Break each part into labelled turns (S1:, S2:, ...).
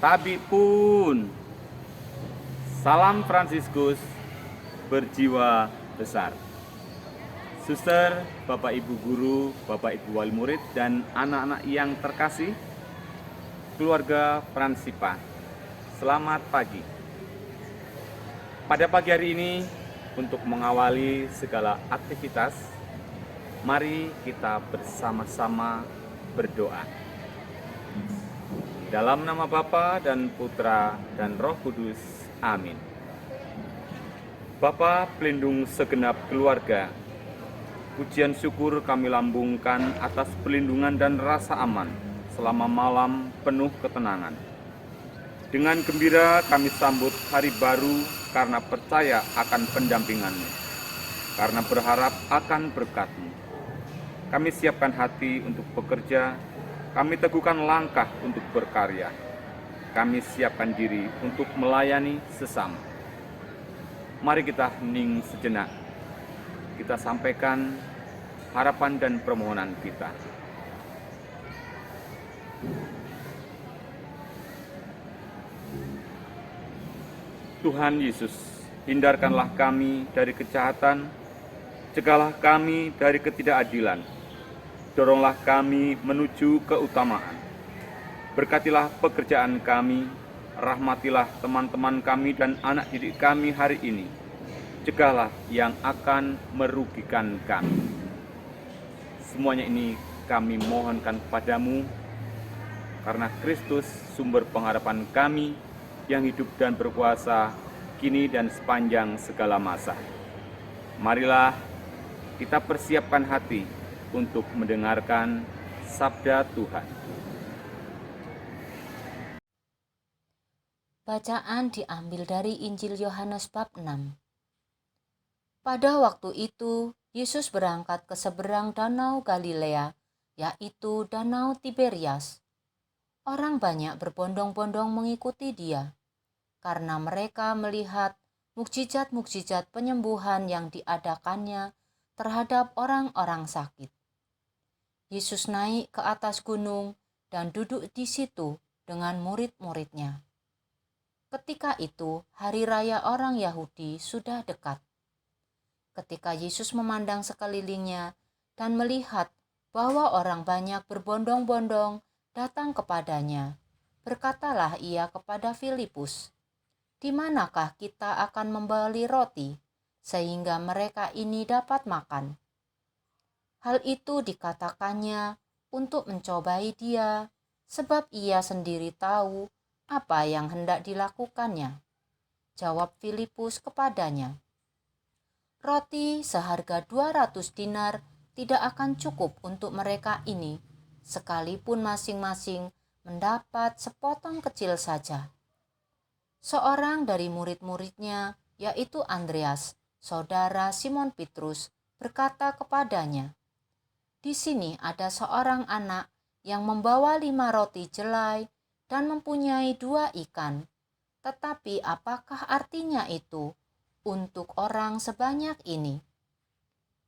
S1: Tabi pun, salam Fransiskus berjiwa besar. Suster, Bapak Ibu Guru, Bapak Ibu Wali Murid, dan anak-anak yang terkasih, keluarga Fransipa, selamat pagi. Pada pagi hari ini, untuk mengawali segala aktivitas, mari kita bersama-sama berdoa. Dalam nama Bapa dan Putra dan Roh Kudus. Amin. Bapa pelindung segenap keluarga, pujian syukur kami lambungkan atas perlindungan dan rasa aman selama malam penuh ketenangan. Dengan gembira kami sambut hari baru karena percaya akan pendampingan-Mu, karena berharap akan berkat-Mu. Kami siapkan hati untuk bekerja, kami teguhkan langkah untuk berkarya. Kami siapkan diri untuk melayani sesama. Mari kita hening sejenak. Kita sampaikan harapan dan permohonan kita. Tuhan Yesus, hindarkanlah kami dari kejahatan, cegahlah kami dari ketidakadilan. Doronglah kami menuju keutamaan. Berkatilah pekerjaan kami, rahmatilah teman-teman kami dan anak didik kami hari ini. Cegahlah yang akan merugikan kami. Semuanya ini kami mohonkan kepadamu, karena Kristus sumber pengharapan kami yang hidup dan berkuasa kini dan sepanjang segala masa. Marilah kita persiapkan hati untuk mendengarkan sabda Tuhan.
S2: Bacaan diambil dari Injil Yohanes bab 6. Pada waktu itu, Yesus berangkat ke seberang danau Galilea, yaitu danau Tiberias. Orang banyak berbondong-bondong mengikuti dia, karena mereka melihat mukjizat-mukjizat penyembuhan yang diadakannya terhadap orang-orang sakit. Yesus naik ke atas gunung dan duduk di situ dengan murid-muridnya. Ketika itu, hari raya orang Yahudi sudah dekat. Ketika Yesus memandang sekelilingnya dan melihat bahwa orang banyak berbondong-bondong datang kepadanya, berkatalah ia kepada Filipus, "Di manakah kita akan membeli roti sehingga mereka ini dapat makan?" Hal itu dikatakannya untuk mencobai dia, sebab ia sendiri tahu apa yang hendak dilakukannya. Jawab Filipus kepadanya, "Roti seharga 200 dinar tidak akan cukup untuk mereka ini, sekalipun masing-masing mendapat sepotong kecil saja. Seorang dari murid-muridnya, yaitu Andreas, saudara Simon Petrus, berkata kepadanya, "Di sini ada seorang anak yang membawa 5 roti jelai dan mempunyai 2 ikan. Tetapi apakah artinya itu untuk orang sebanyak ini?"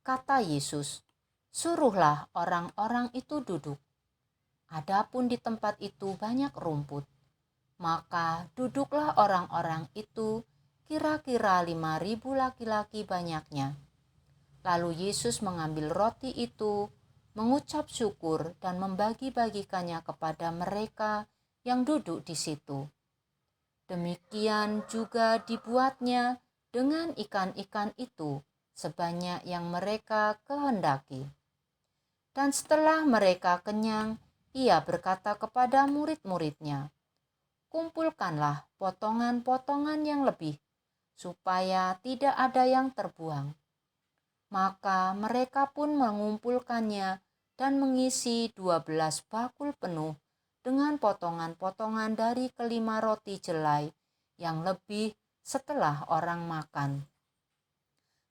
S2: Kata Yesus, "Suruhlah orang-orang itu duduk." Adapun di tempat itu banyak rumput, maka duduklah orang-orang itu, kira-kira 5.000 laki-laki banyaknya. Lalu Yesus mengambil roti itu, mengucap syukur dan membagi-bagikannya kepada mereka yang duduk di situ. Demikian juga dibuatnya dengan ikan-ikan itu sebanyak yang mereka kehendaki. Dan setelah mereka kenyang, ia berkata kepada murid-muridnya, "Kumpulkanlah potongan-potongan yang lebih, supaya tidak ada yang terbuang." Maka mereka pun mengumpulkannya dan mengisi 12 bakul penuh dengan potongan-potongan dari kelima roti jelai yang lebih setelah orang makan.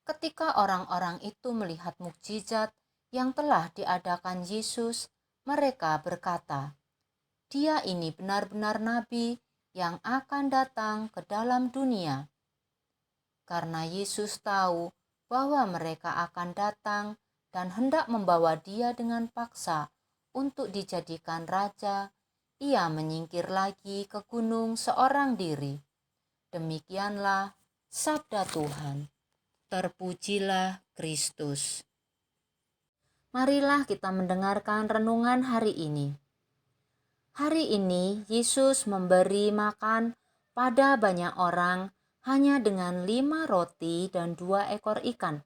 S2: Ketika orang-orang itu melihat mukjizat yang telah diadakan Yesus, mereka berkata, "Dia ini benar-benar nabi yang akan datang ke dalam dunia." Karena Yesus tahu bahwa mereka akan datang dan hendak membawa dia dengan paksa untuk dijadikan raja, ia menyingkir lagi ke gunung seorang diri. Demikianlah sabda Tuhan. Terpujilah Kristus. Marilah kita mendengarkan renungan hari ini. Hari ini Yesus memberi makan pada banyak orang hanya dengan 5 roti dan 2 ekor ikan.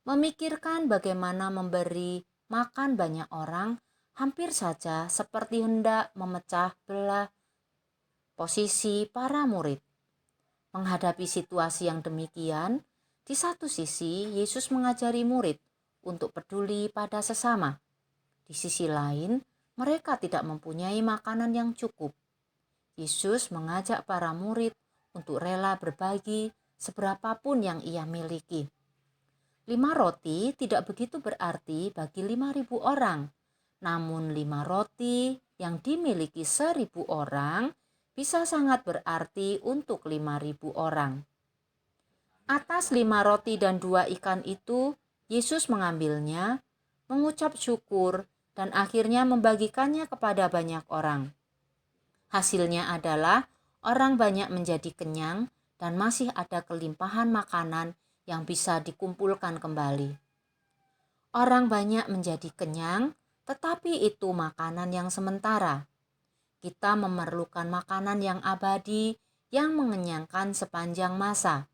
S2: Memikirkan bagaimana memberi makan banyak orang hampir saja seperti hendak memecah belah posisi para murid. Menghadapi situasi yang demikian, di satu sisi Yesus mengajari murid untuk peduli pada sesama. Di sisi lain, mereka tidak mempunyai makanan yang cukup. Yesus mengajak para murid untuk rela berbagi seberapapun yang ia miliki. 5 roti tidak begitu berarti bagi 5.000 orang, namun 5 roti yang dimiliki 1.000 orang bisa sangat berarti untuk 5.000 orang. Atas 5 roti dan 2 ikan itu, Yesus mengambilnya, mengucap syukur, dan akhirnya membagikannya kepada banyak orang. Hasilnya adalah orang banyak menjadi kenyang dan masih ada kelimpahan makanan yang bisa dikumpulkan kembali. Orang banyak menjadi kenyang, tetapi itu makanan yang sementara. Kita memerlukan makanan yang abadi yang mengenyangkan sepanjang masa.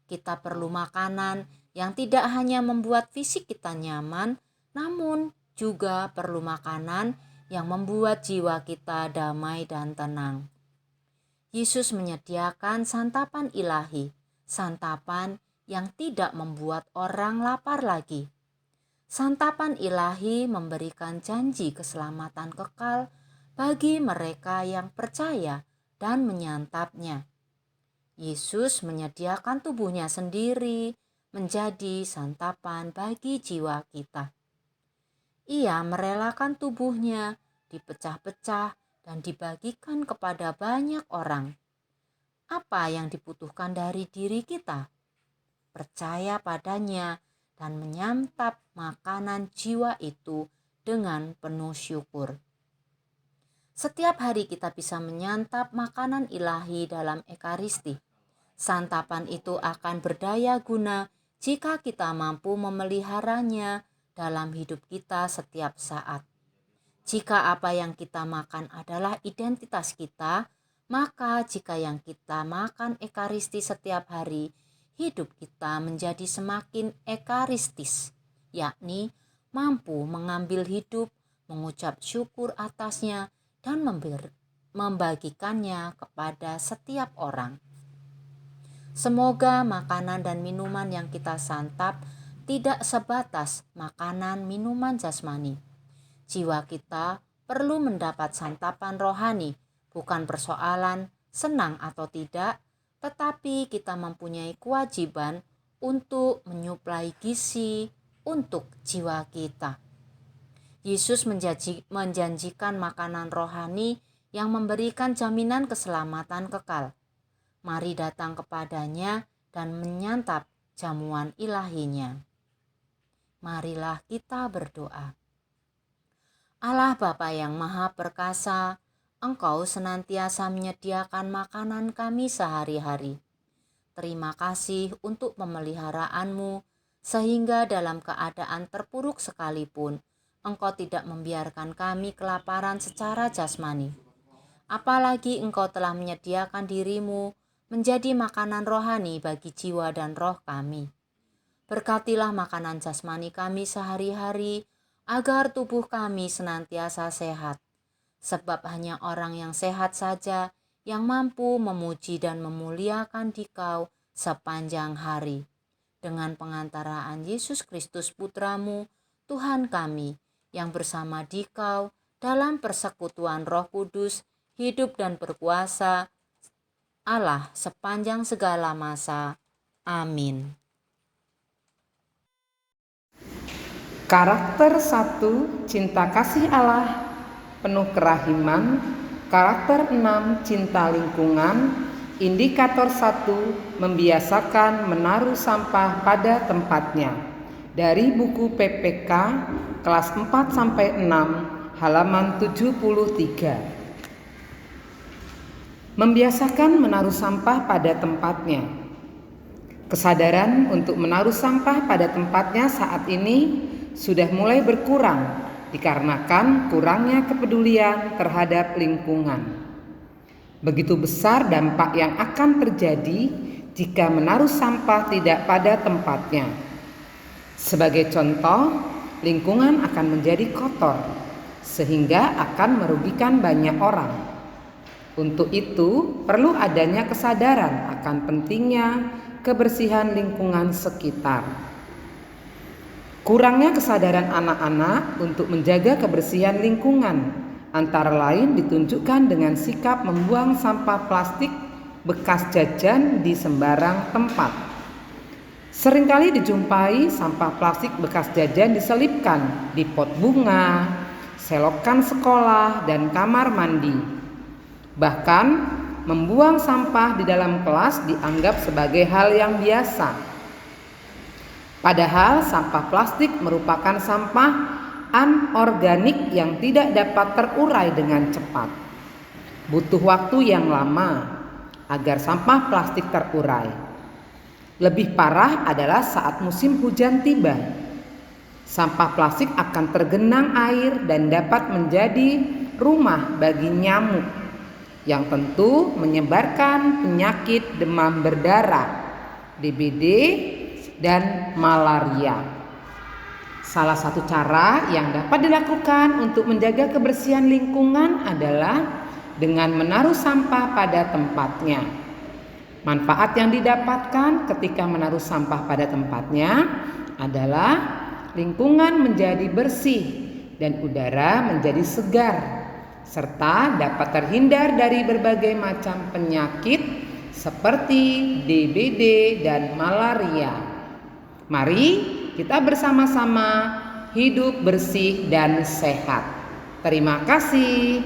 S2: Kita perlu makanan yang tidak hanya membuat fisik kita nyaman, namun juga perlu makanan yang membuat jiwa kita damai dan tenang. Yesus menyediakan santapan ilahi, santapan yang tidak membuat orang lapar lagi. Santapan ilahi memberikan janji keselamatan kekal bagi mereka yang percaya dan menyantapnya. Yesus menyediakan tubuhnya sendiri menjadi santapan bagi jiwa kita. Ia merelakan tubuhnya dipecah-pecah dan dibagikan kepada banyak orang. Apa yang dibutuhkan dari diri kita? Percaya padanya dan menyantap makanan jiwa itu dengan penuh syukur. Setiap hari kita bisa menyantap makanan ilahi dalam Ekaristi. Santapan itu akan berdaya guna jika kita mampu memeliharanya dalam hidup kita setiap saat. Jika apa yang kita makan adalah identitas kita, maka jika yang kita makan Ekaristi setiap hari, hidup kita menjadi semakin ekaristis, yakni mampu mengambil hidup, mengucap syukur atasnya, dan membagikannya kepada setiap orang. Semoga makanan dan minuman yang kita santap tidak sebatas makanan minuman jasmani. Jiwa kita perlu mendapat santapan rohani, bukan persoalan senang atau tidak, tetapi kita mempunyai kewajiban untuk menyuplai gizi untuk jiwa kita. Yesus menjanjikan makanan rohani yang memberikan jaminan keselamatan kekal. Mari datang kepadanya dan menyantap jamuan ilahinya. Marilah kita berdoa. Allah Bapa yang Maha Perkasa, Engkau senantiasa menyediakan makanan kami sehari-hari. Terima kasih untuk pemeliharaanmu, sehingga dalam keadaan terpuruk sekalipun, Engkau tidak membiarkan kami kelaparan secara jasmani. Apalagi Engkau telah menyediakan dirimu menjadi makanan rohani bagi jiwa dan roh kami. Berkatilah makanan jasmani kami sehari-hari, agar tubuh kami senantiasa sehat. Sebab hanya orang yang sehat saja yang mampu memuji dan memuliakan Dikau sepanjang hari. Dengan pengantaraan Yesus Kristus Putramu, Tuhan kami, yang bersama Dikau dalam persekutuan Roh Kudus, hidup dan berkuasa Allah sepanjang segala masa. Amin.
S3: Karakter 1, cinta kasih Allah, penuh kerahiman. Karakter 6, cinta lingkungan. Indikator 1, membiasakan menaruh sampah pada tempatnya. Dari buku PPK, kelas 4-6, halaman 73. Membiasakan menaruh sampah pada tempatnya. Kesadaran untuk menaruh sampah pada tempatnya saat ini sudah mulai berkurang dikarenakan kurangnya kepedulian terhadap lingkungan. Begitu besar dampak yang akan terjadi jika menaruh sampah tidak pada tempatnya. Sebagai contoh, lingkungan akan menjadi kotor sehingga akan merugikan banyak orang. Untuk itu, perlu adanya kesadaran akan pentingnya kebersihan lingkungan sekitar. Kurangnya kesadaran anak-anak untuk menjaga kebersihan lingkungan antara lain ditunjukkan dengan sikap membuang sampah plastik bekas jajan di sembarang tempat. Seringkali dijumpai sampah plastik bekas jajan diselipkan di pot bunga, selokan sekolah, dan kamar mandi. Bahkan, membuang sampah di dalam kelas dianggap sebagai hal yang biasa. Padahal sampah plastik merupakan sampah anorganik yang tidak dapat terurai dengan cepat. Butuh waktu yang lama agar sampah plastik terurai. Lebih parah adalah saat musim hujan tiba. Sampah plastik akan tergenang air dan dapat menjadi rumah bagi nyamuk yang tentu menyebarkan penyakit demam berdarah, DBD, dan malaria. Salah satu cara yang dapat dilakukan untuk menjaga kebersihan lingkungan adalah dengan menaruh sampah pada tempatnya. Manfaat yang didapatkan ketika menaruh sampah pada tempatnya adalah lingkungan menjadi bersih dan udara menjadi segar, serta dapat terhindar dari berbagai macam penyakit seperti DBD dan malaria. Mari kita bersama-sama hidup bersih dan sehat. Terima kasih.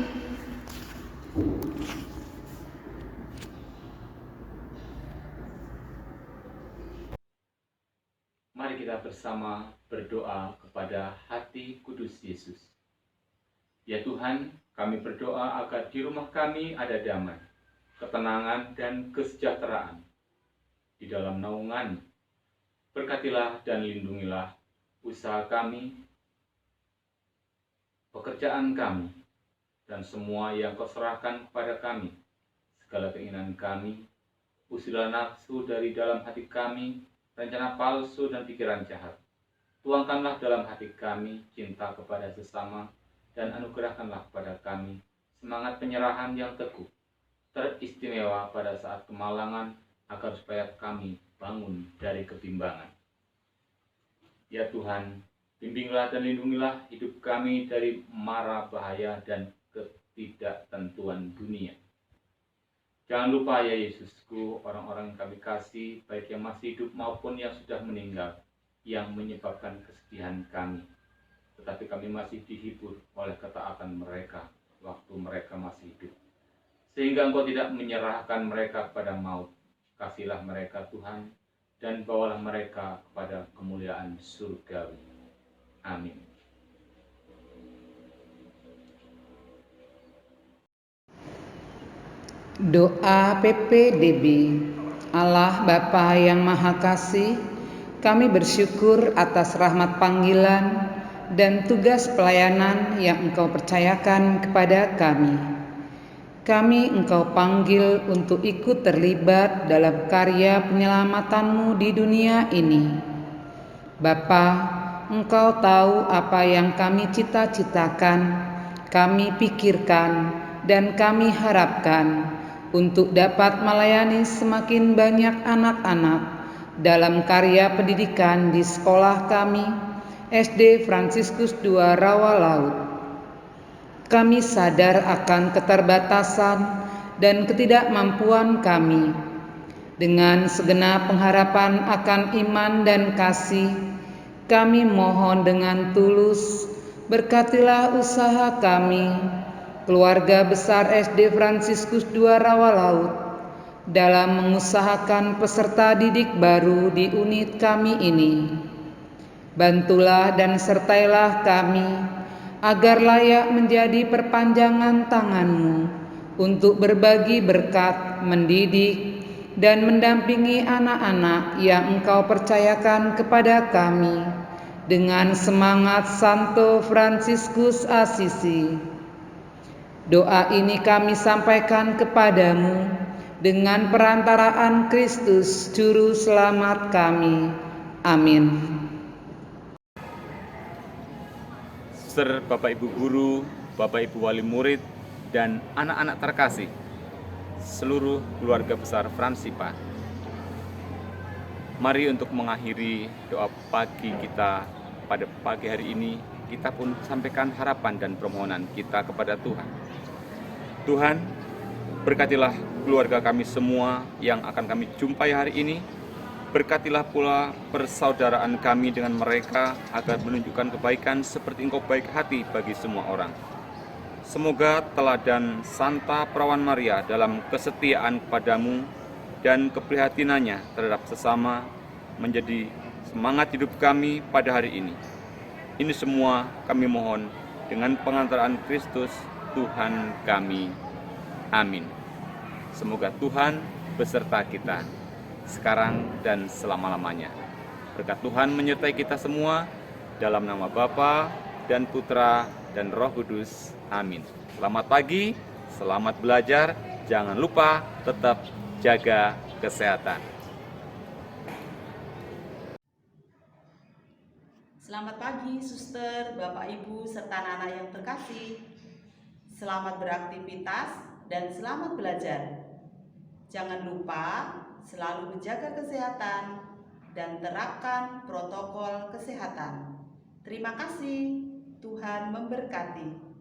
S1: Mari kita bersama berdoa kepada hati kudus Yesus. Ya Tuhan, kami berdoa agar di rumah kami ada damai, ketenangan, dan kesejahteraan. Di dalam naungan, berkatilah dan lindungilah usaha kami, pekerjaan kami, dan semua yang Kau serahkan kepada kami. Segala keinginan kami, usilah nafsu dari dalam hati kami, rencana palsu dan pikiran jahat. Tuangkanlah dalam hati kami cinta kepada sesama, dan anugerahkanlah kepada kami semangat penyerahan yang teguh, teristimewa pada saat kemalangan, agar supaya kami bangun dari kebimbangan. Ya Tuhan, Bimbinglah dan lindungilah hidup kami dari mara bahaya dan ketidaktentuan dunia. Jangan lupa ya Yesusku, orang-orang yang kami kasih, baik yang masih hidup maupun yang sudah meninggal, yang menyebabkan kesedihan kami. Tetapi kami masih dihibur oleh ketaatan mereka waktu mereka masih hidup. Sehingga Engkau tidak menyerahkan mereka kepada maut. Kasihlah mereka Tuhan, dan bawalah mereka kepada kemuliaan surgawi. Amin.
S3: Doa PPDB. Allah Bapa yang Maha Kasih, kami bersyukur atas rahmat panggilan dan tugas pelayanan yang Engkau percayakan kepada kami. Kami Engkau panggil untuk ikut terlibat dalam karya penyelamatan-Mu di dunia ini. Bapa, Engkau tahu apa yang kami cita-citakan, kami pikirkan, dan kami harapkan untuk dapat melayani semakin banyak anak-anak dalam karya pendidikan di sekolah kami, SD Fransiskus II Rawa Laut. Kami sadar akan keterbatasan dan ketidakmampuan kami. Dengan segenap pengharapan akan iman dan kasih, kami mohon dengan tulus, berkatilah usaha kami, keluarga besar SD Fransiskus II Rawa Laut, dalam mengusahakan peserta didik baru di unit kami ini. Bantulah dan sertailah kami, agar layak menjadi perpanjangan tangan-Mu untuk berbagi berkat, mendidik, dan mendampingi anak-anak yang Engkau percayakan kepada kami dengan semangat Santo Fransiskus Assisi. Doa ini kami sampaikan kepadamu dengan perantaraan Kristus Juru Selamat kami. Amin.
S1: Suster, Bapak Ibu Guru, Bapak Ibu Wali Murid, dan anak-anak terkasih, seluruh keluarga besar Fransipa. Mari untuk mengakhiri doa pagi kita pada pagi hari ini, kita pun sampaikan harapan dan permohonan kita kepada Tuhan. Tuhan, berkatilah keluarga kami semua yang akan kami jumpai hari ini. Berkatilah pula persaudaraan kami dengan mereka agar menunjukkan kebaikan seperti Engkau baik hati bagi semua orang. Semoga teladan Santa Perawan Maria dalam kesetiaan padamu dan keprihatinannya terhadap sesama menjadi semangat hidup kami pada hari ini. Ini semua kami mohon dengan pengantaran Kristus Tuhan kami. Amin. Semoga Tuhan beserta kita sekarang dan selama-lamanya. Berkat Tuhan menyertai kita semua, dalam nama Bapa dan Putra dan Roh Kudus. Amin. Selamat pagi, selamat belajar. Jangan lupa tetap jaga kesehatan.
S4: Selamat pagi, suster, Bapak, Ibu, serta anak-anak yang terkasih. Selamat beraktivitas dan selamat belajar. Jangan lupa selalu menjaga kesehatan dan terapkan protokol kesehatan. Terima kasih. Tuhan memberkati.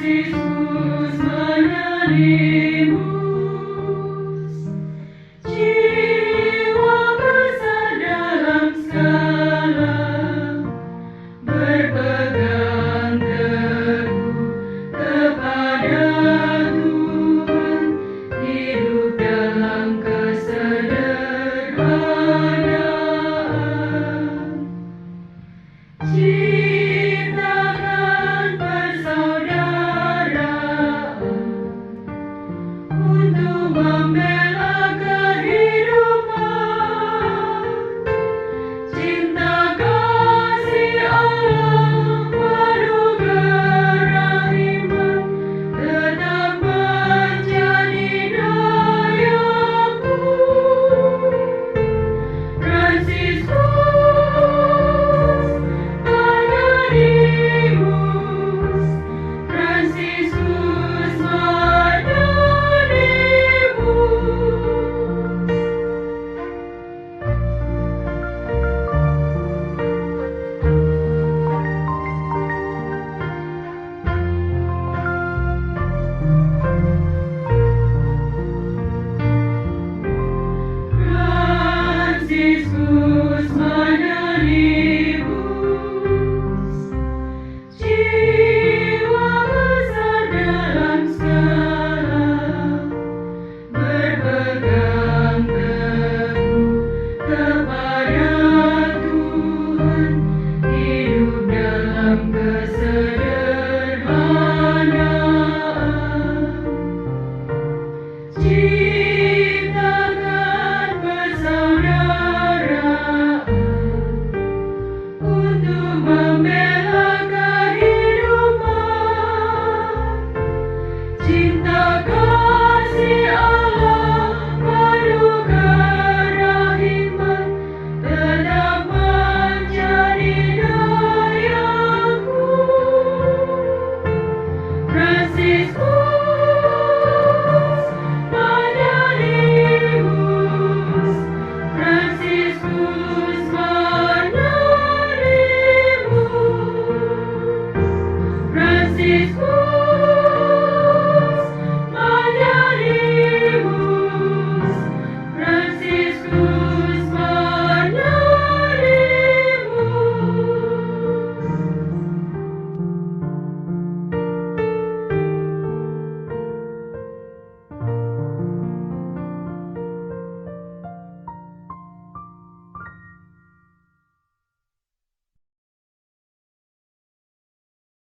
S5: Yesus menerimus, jiwa besar dalam skala, berpegang teguh kepada Tuhan, hidup dalam kesederhanaan. Ciptakan persaudaraan untuk membela